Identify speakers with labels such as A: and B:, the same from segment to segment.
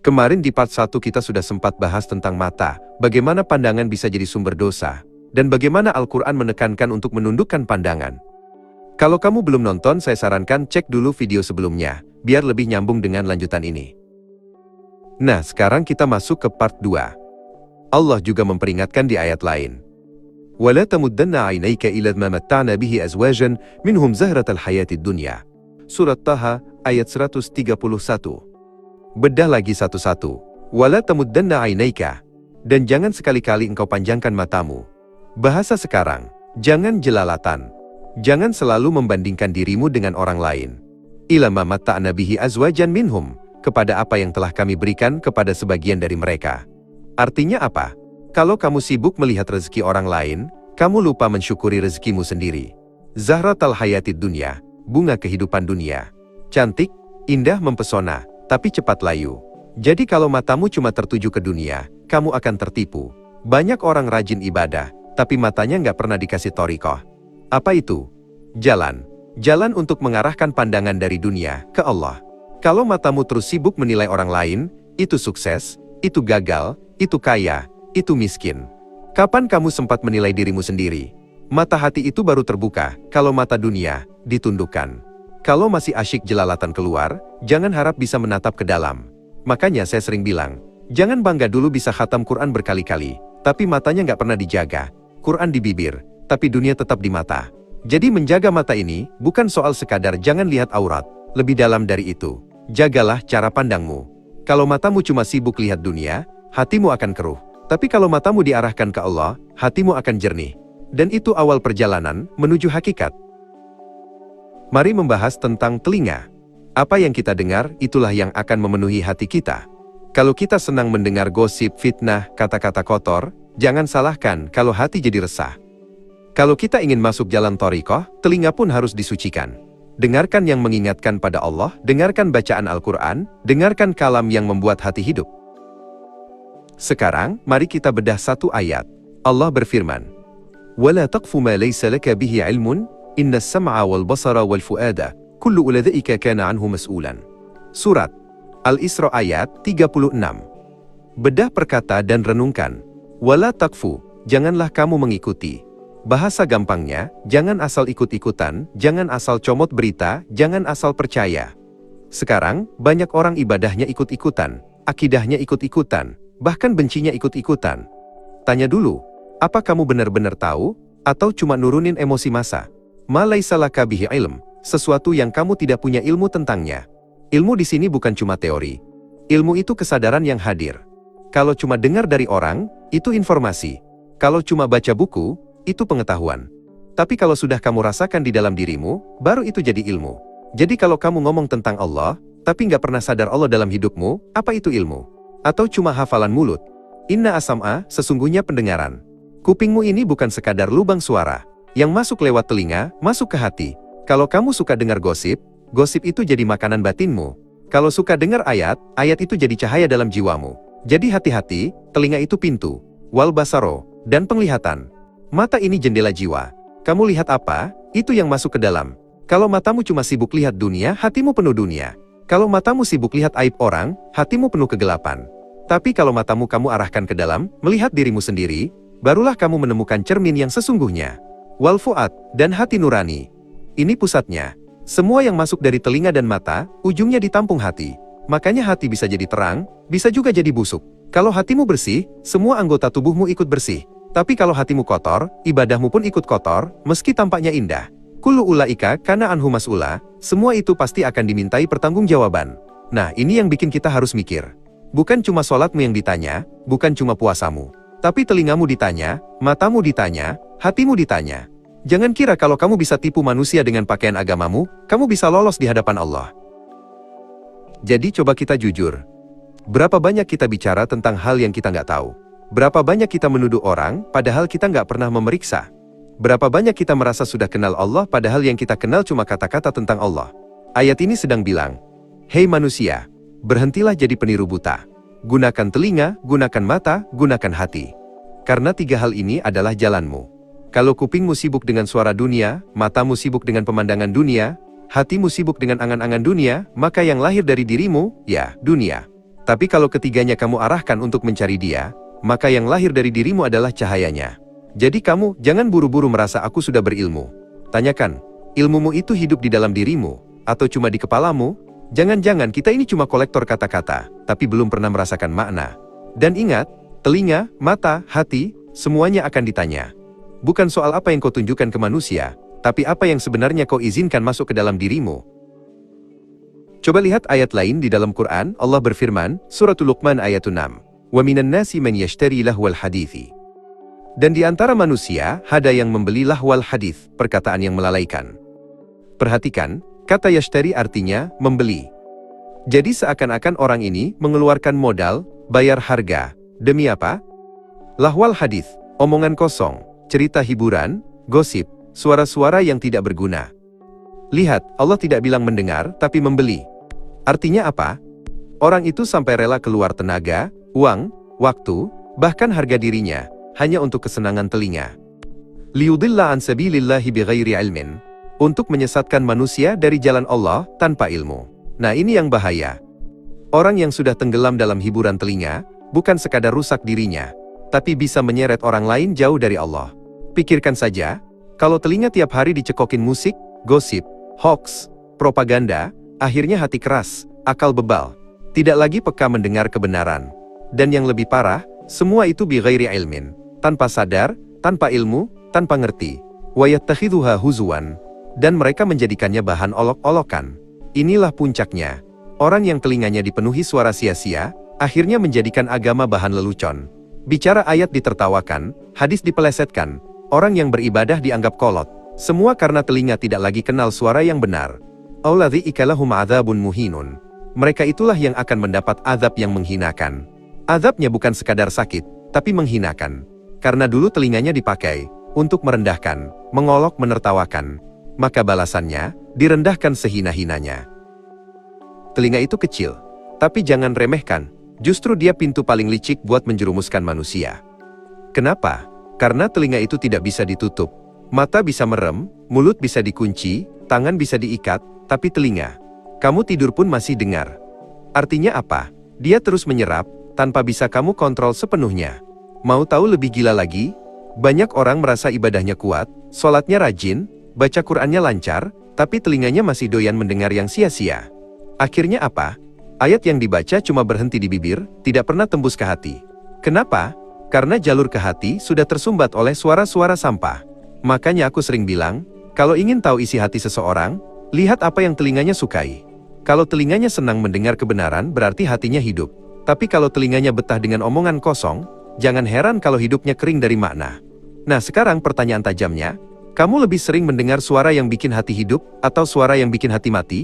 A: Kemarin di part 1 kita sudah sempat bahas tentang mata, bagaimana pandangan bisa jadi sumber dosa, dan bagaimana Al-Quran menekankan untuk menundukkan pandangan. Kalau kamu belum nonton, saya sarankan cek dulu video sebelumnya, biar lebih nyambung dengan lanjutan ini. Nah, sekarang kita masuk ke part 2. Allah juga memperingatkan di ayat lain. وَلَا تَمُدَّنَّ عَيْنَيْكَ إِلَى مَا مَتَّعْنَا بِهِ أَزْوَاجًا مِنْهُمْ زَهْرَةَ الْحَيَاةِ الدُّنْيَا. Surat Taha, ayat 131. Bedah lagi satu-satu. Wala tamuddanna ainaika. Dan jangan sekali-kali engkau panjangkan matamu. Bahasa sekarang, jangan jelalatan. Jangan selalu membandingkan dirimu dengan orang lain. Ila ma matta'na bihi azwajan minhum. Kepada apa yang telah kami berikan kepada sebagian dari mereka. Artinya apa? Kalau kamu sibuk melihat rezeki orang lain, kamu lupa mensyukuri rezekimu sendiri. Zahratal hayatid dunya, bunga kehidupan dunia. Cantik, indah, mempesona, tapi cepat layu. Jadi kalau matamu cuma tertuju ke dunia, kamu akan tertipu. Banyak orang rajin ibadah, tapi matanya nggak pernah dikasih thariqah. Apa itu? Jalan. Jalan untuk mengarahkan pandangan dari dunia ke Allah. Kalau matamu terus sibuk menilai orang lain, itu sukses, itu gagal, itu kaya, itu miskin. Kapan kamu sempat menilai dirimu sendiri? Mata hati itu baru terbuka, kalau mata dunia ditundukkan. Kalau masih asyik jelalatan keluar, jangan harap bisa menatap ke dalam. Makanya saya sering bilang, jangan bangga dulu bisa khatam Quran berkali-kali, tapi matanya nggak pernah dijaga. Quran di bibir, tapi dunia tetap di mata. Jadi menjaga mata ini, bukan soal sekadar jangan lihat aurat, lebih dalam dari itu. Jagalah cara pandangmu. Kalau matamu cuma sibuk lihat dunia, hatimu akan keruh. Tapi kalau matamu diarahkan ke Allah, hatimu akan jernih. Dan itu awal perjalanan menuju hakikat. Mari membahas tentang telinga. Apa yang kita dengar, itulah yang akan memenuhi hati kita. Kalau kita senang mendengar gosip, fitnah, kata-kata kotor, jangan salahkan kalau hati jadi resah. Kalau kita ingin masuk jalan thariqah, telinga pun harus disucikan. Dengarkan yang mengingatkan pada Allah, dengarkan bacaan Al-Quran, dengarkan kalam yang membuat hati hidup. Sekarang, mari kita bedah satu ayat. Allah berfirman, وَلَا تَقْفُ مَا لَيْسَ لَكَ بِهِ عِلْمٌ Inna sam'a wal basara wal fu'ada, kullu uladha'ika kana anhu mas'ulan. Surat Al-Isra ayat 36. Bedah perkata dan renungkan. Wala takfu, janganlah kamu mengikuti. Bahasa gampangnya, jangan asal ikut-ikutan, jangan asal comot berita, jangan asal percaya. Sekarang, banyak orang ibadahnya ikut-ikutan, akidahnya ikut-ikutan, bahkan bencinya ikut-ikutan. Tanya dulu, apa kamu benar-benar tahu, atau cuma nurunin emosi massa? Ma laisa laka bihi ilm, sesuatu yang kamu tidak punya ilmu tentangnya. Ilmu di sini bukan cuma teori. Ilmu itu kesadaran yang hadir. Kalau cuma dengar dari orang, itu informasi. Kalau cuma baca buku, itu pengetahuan. Tapi kalau sudah kamu rasakan di dalam dirimu, baru itu jadi ilmu. Jadi kalau kamu ngomong tentang Allah, tapi nggak pernah sadar Allah dalam hidupmu, apa itu ilmu? Atau cuma hafalan mulut? Inna asam'a, sesungguhnya pendengaran. Kupingmu ini bukan sekadar lubang suara. Yang masuk lewat telinga, masuk ke hati. Kalau kamu suka dengar gosip, gosip itu jadi makanan batinmu. Kalau suka dengar ayat, ayat itu jadi cahaya dalam jiwamu. Jadi hati-hati, telinga itu pintu, wal basaro, dan penglihatan. Mata ini jendela jiwa. Kamu lihat apa, itu yang masuk ke dalam. Kalau matamu cuma sibuk lihat dunia, hatimu penuh dunia. Kalau matamu sibuk lihat aib orang, hatimu penuh kegelapan. Tapi kalau matamu kamu arahkan ke dalam, melihat dirimu sendiri, barulah kamu menemukan cermin yang sesungguhnya. Wal fu'ad, dan hati nurani. Ini pusatnya. Semua yang masuk dari telinga dan mata, ujungnya ditampung hati. Makanya hati bisa jadi terang, bisa juga jadi busuk. Kalau hatimu bersih, semua anggota tubuhmu ikut bersih. Tapi kalau hatimu kotor, ibadahmu pun ikut kotor, meski tampaknya indah. Kullu ulaika kana anhu mas'ula, semua itu pasti akan dimintai pertanggungjawaban. Nah, ini yang bikin kita harus mikir. Bukan cuma sholatmu yang ditanya, bukan cuma puasamu. Tapi telingamu ditanya, matamu ditanya, hatimu ditanya. Jangan kira kalau kamu bisa tipu manusia dengan pakaian agamamu, kamu bisa lolos di hadapan Allah. Jadi coba kita jujur. Berapa banyak kita bicara tentang hal yang kita nggak tahu? Berapa banyak kita menuduh orang, padahal kita nggak pernah memeriksa? Berapa banyak kita merasa sudah kenal Allah, padahal yang kita kenal cuma kata-kata tentang Allah? Ayat ini sedang bilang, hei manusia, berhentilah jadi peniru buta. Gunakan telinga, gunakan mata, gunakan hati. Karena 3 hal ini adalah jalanmu. Kalau kupingmu sibuk dengan suara dunia, matamu sibuk dengan pemandangan dunia, hatimu sibuk dengan angan-angan dunia, maka yang lahir dari dirimu, ya, dunia. Tapi kalau ketiganya kamu arahkan untuk mencari Dia, maka yang lahir dari dirimu adalah cahayanya. Jadi kamu jangan buru-buru merasa aku sudah berilmu. Tanyakan, ilmumu itu hidup di dalam dirimu, atau cuma di kepalamu? Jangan-jangan kita ini cuma kolektor kata-kata, tapi belum pernah merasakan makna. Dan ingat, telinga, mata, hati, semuanya akan ditanya. Bukan soal apa yang kau tunjukkan ke manusia, tapi apa yang sebenarnya kau izinkan masuk ke dalam dirimu. Coba lihat ayat lain di dalam Quran. Allah berfirman, Suratul Luqman ayat 6. Wa minan nasi man yashtari lahwal hadithi. Dan di antara manusia, ada yang membeli lahwal hadith, perkataan yang melalaikan. Perhatikan, kata yashtari artinya membeli. Jadi seakan-akan orang ini mengeluarkan modal, bayar harga. Demi apa? Lahwal hadith, omongan kosong, cerita hiburan, gosip, suara-suara yang tidak berguna. Lihat, Allah tidak bilang mendengar, tapi membeli. Artinya apa? Orang itu sampai rela keluar tenaga, uang, waktu, bahkan harga dirinya, hanya untuk kesenangan telinga. Liyudilla an sabilillahi bighairi ilmin. Untuk menyesatkan manusia dari jalan Allah tanpa ilmu. Nah ini yang bahaya. Orang yang sudah tenggelam dalam hiburan telinga, bukan sekadar rusak dirinya, tapi bisa menyeret orang lain jauh dari Allah. Pikirkan saja, kalau telinga tiap hari dicekokin musik, gosip, hoax, propaganda, akhirnya hati keras, akal bebal, tidak lagi peka mendengar kebenaran. Dan yang lebih parah, semua itu bighairi ilmin, tanpa sadar, tanpa ilmu, tanpa ngerti. Wa yattakhidhuha huzuwan, dan mereka menjadikannya bahan olok-olokan. Inilah puncaknya. Orang yang telinganya dipenuhi suara sia-sia, akhirnya menjadikan agama bahan lelucon. Bicara ayat ditertawakan, hadis dipelesetkan, orang yang beribadah dianggap kolot. Semua karena telinga tidak lagi kenal suara yang benar. Auladhi'ika lahum adzabun muhinun. Mereka itulah yang akan mendapat azab yang menghinakan. Azabnya bukan sekadar sakit, tapi menghinakan. Karena dulu telinganya dipakai untuk merendahkan, mengolok, menertawakan. Maka balasannya, direndahkan sehina-hinanya. Telinga itu kecil, tapi jangan remehkan. Justru dia pintu paling licik buat menjerumuskan manusia. Kenapa? Karena telinga itu tidak bisa ditutup. Mata bisa merem, mulut bisa dikunci, tangan bisa diikat, tapi telinga, kamu tidur pun masih dengar. Artinya apa? Dia terus menyerap, tanpa bisa kamu kontrol sepenuhnya. Mau tahu lebih gila lagi? Banyak orang merasa ibadahnya kuat, sholatnya rajin, baca Qur'annya lancar, tapi telinganya masih doyan mendengar yang sia-sia. Akhirnya apa? Ayat yang dibaca cuma berhenti di bibir, tidak pernah tembus ke hati. Kenapa? Karena jalur ke hati sudah tersumbat oleh suara-suara sampah. Makanya aku sering bilang, kalau ingin tahu isi hati seseorang, lihat apa yang telinganya sukai. Kalau telinganya senang mendengar kebenaran, berarti hatinya hidup. Tapi kalau telinganya betah dengan omongan kosong, jangan heran kalau hidupnya kering dari makna. Nah sekarang pertanyaan tajamnya, kamu lebih sering mendengar suara yang bikin hati hidup, atau suara yang bikin hati mati?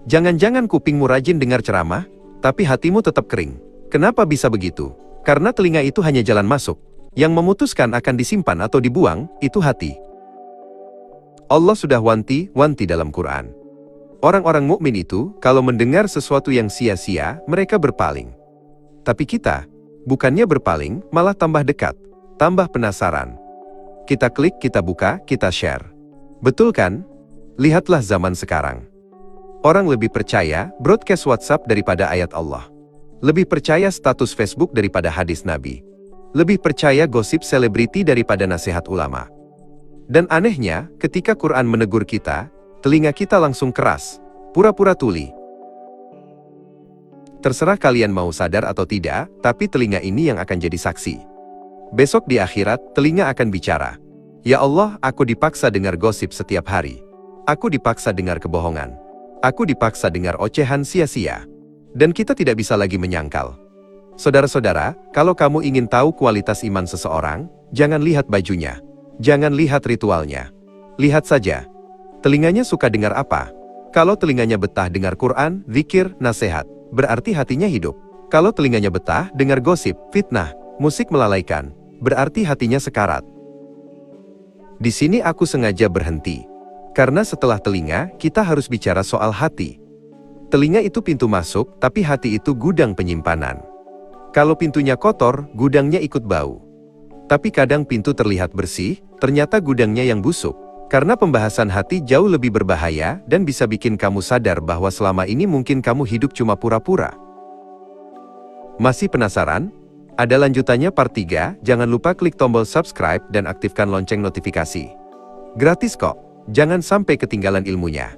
A: Jangan-jangan kupingmu rajin dengar ceramah, tapi hatimu tetap kering. Kenapa bisa begitu? Karena telinga itu hanya jalan masuk. Yang memutuskan akan disimpan atau dibuang, itu hati. Allah sudah wanti-wanti dalam Quran. Orang-orang mukmin itu, kalau mendengar sesuatu yang sia-sia, mereka berpaling. Tapi kita, bukannya berpaling, malah tambah dekat, tambah penasaran. Kita klik, kita buka, kita share. Betul kan? Lihatlah zaman sekarang. Orang lebih percaya broadcast WhatsApp daripada ayat Allah. Lebih percaya status Facebook daripada hadis Nabi. Lebih percaya gosip selebriti daripada nasihat ulama. Dan anehnya, ketika Quran menegur kita, telinga kita langsung keras, pura-pura tuli. Terserah kalian mau sadar atau tidak, tapi telinga ini yang akan jadi saksi. Besok di akhirat, telinga akan bicara. Ya Allah, aku dipaksa dengar gosip setiap hari. Aku dipaksa dengar kebohongan. Aku dipaksa dengar ocehan sia-sia. Dan kita tidak bisa lagi menyangkal. Saudara-saudara, kalau kamu ingin tahu kualitas iman seseorang, jangan lihat bajunya. Jangan lihat ritualnya. Lihat saja. Telinganya suka dengar apa? Kalau telinganya betah dengar Quran, zikir, nasihat, berarti hatinya hidup. Kalau telinganya betah dengar gosip, fitnah, musik melalaikan, berarti hatinya sekarat. Di sini aku sengaja berhenti. Karena setelah telinga, kita harus bicara soal hati. Telinga itu pintu masuk, tapi hati itu gudang penyimpanan. Kalau pintunya kotor, gudangnya ikut bau. Tapi kadang pintu terlihat bersih, ternyata gudangnya yang busuk. Karena pembahasan hati jauh lebih berbahaya dan bisa bikin kamu sadar bahwa selama ini mungkin kamu hidup cuma pura-pura. Masih penasaran? Ada lanjutannya part 3, jangan lupa klik tombol subscribe dan aktifkan lonceng notifikasi. Gratis kok, jangan sampai ketinggalan ilmunya.